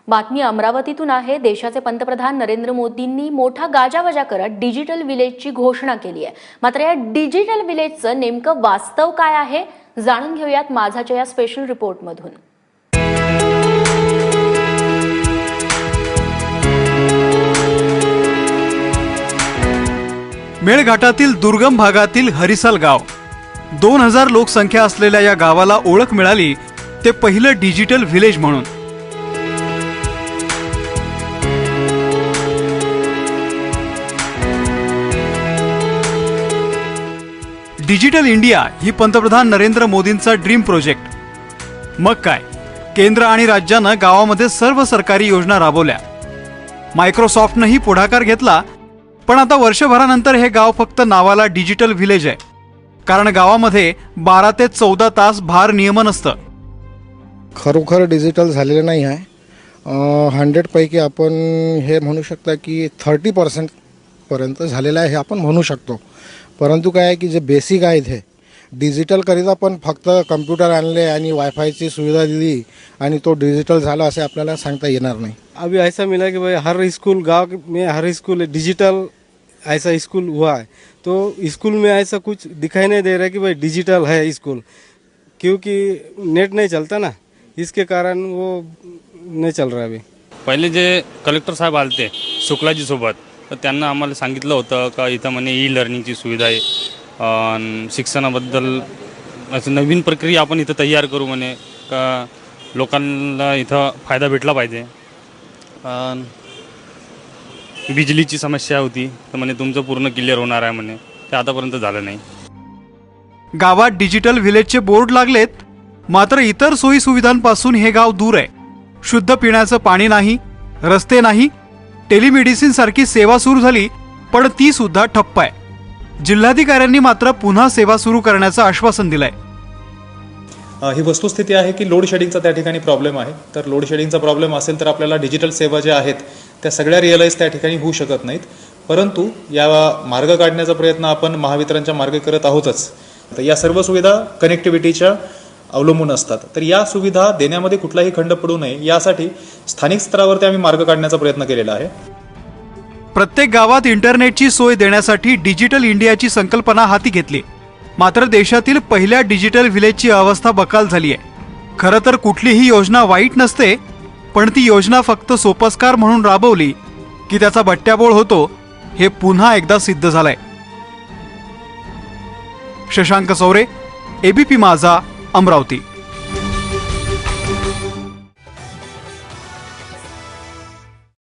बातमी अमरावतीतून आहे। देशाचे पंतप्रधान नरेंद्र मोदींनी मोठा गाजावाजा करत डिजिटल विलेजची घोषणा केली आहे। मात्र या डिजिटल विलेजचं नेमकं वास्तव काय आहे जाणून घेऊयात माझाच्या या स्पेशल रिपोर्टमधून। मेळघाटातील दुर्गम भागातील हरिसाल गाव 2000 लोकसंख्या असलेल्या या गावाला ओळख मिळाली ते पहिलं डिजिटल विलेज म्हणून। डिजिटल इंडिया ही पंतप्रधान नरेंद्र मोदींचा ड्रीम प्रोजेक्ट। मग काय, केंद्र आणि राज्यानं गावामध्ये सर्व सरकारी योजना राबवल्या। मायक्रोसॉफ्टनंही पुढाकार घेतला, पण आता वर्षभरानंतर हे गाव फक्त नावाला डिजिटल विलेज आहे, कारण गावामध्ये 12 ते 14 तास भार नियमन असतं। खरोखर डिजिटल झालेलं नाही आहे। 100 पैकी आपण हे म्हणू शकता की 30% पर्यंत झालेलं आहे हे आपण म्हणू शकतो। परंतु काय आहे की जे बेसिक आहेत हे डिजिटल करिता पण फक्त कम्प्युटर आणले आणि वायफायची सुविधा दिली आणि तो डिजिटल झाला असे आपल्याला सांगता येणार नाही। अभी ऐसा मिला कि भाई हर स्कूल गांव में हर स्कूल डिजिटल ऐसा स्कूल हुआ है, तो स्कूल में ऐसा कुछ दिखाई नहीं दे रहा कि भाई डिजिटल है स्कूल, क्योंकि नेट नहीं चलता ना, इसके कारण वो नहीं चल रहा अभी। पहिले जे कलेक्टर साहेब आलते शुक्लाजी सोबत, तर त्यांना आम्हाला सांगितलं होतं का इथं म्हणे ई लर्निंगची सुविधा आहे, शिक्षणाबद्दल असं नवीन प्रक्रिया आपण इथं तयार करू म्हणे का लोकांना इथं फायदा भेटला पाहिजे। बिजलीची समस्या होती तर म्हणे तुमचं पूर्ण क्लिअर होणार आहे म्हणे, ते आतापर्यंत झालं नाही। गावात डिजिटल विलेजचे बोर्ड लागलेत, मात्र इतर सोयी सुविधांपासून हे गाव दूर आहे। शुद्ध पिण्याचं पाणी नाही, रस्ते नाही, टेलिमेडिसिन सारखी सेवा सुरू झाली पण ती सुद्धा ठप्प आहे। जिल्हाधिकाऱ्यांनी मात्र पुन्हा सेवा सुरू करण्याचं आश्वासन दिलंय। ही वस्तुस्थिती आहे की लोड शेडिंगचा त्या ठिकाणी प्रॉब्लेम आहे। तर लोड शेडिंगचा प्रॉब्लेम असेल तर आपल्याला डिजिटल सेवा ज्या आहेत त्या सगळ्या रिअलाइज त्या ठिकाणी होऊ शकत नाहीत, परंतु या मार्ग काढण्याचा प्रयत्न आपण महावितरणच्या मार्गे करत आहोतच। तर या सर्व सुविधा कनेक्टिव्हिटीच्या अवलंबून असतात, तर या सुविधा देण्यामध्ये कुठलाही खंड पडू नये यासाठी स्थानिक स्तरावरती आम्ही मार्ग काढण्याचा प्रयत्न केलेला आहे। प्रत्येक गावात इंटरनेटची सोय देण्यासाठी डिजिटल इंडियाची संकल्पना हाती घेतली, मात्र देशातील पहिल्या डिजिटल विलेजची अवस्था बकाल झाली आहे। खरं तर कुठलीही योजना वाईट नसते, पण ती योजना फक्त सोपस्कार म्हणून राबवली की त्याचा बट्ट्याबोळ होतो हे पुन्हा एकदा सिद्ध झालंय। शशांक सौरे, एबीपी माझा, अमरावती।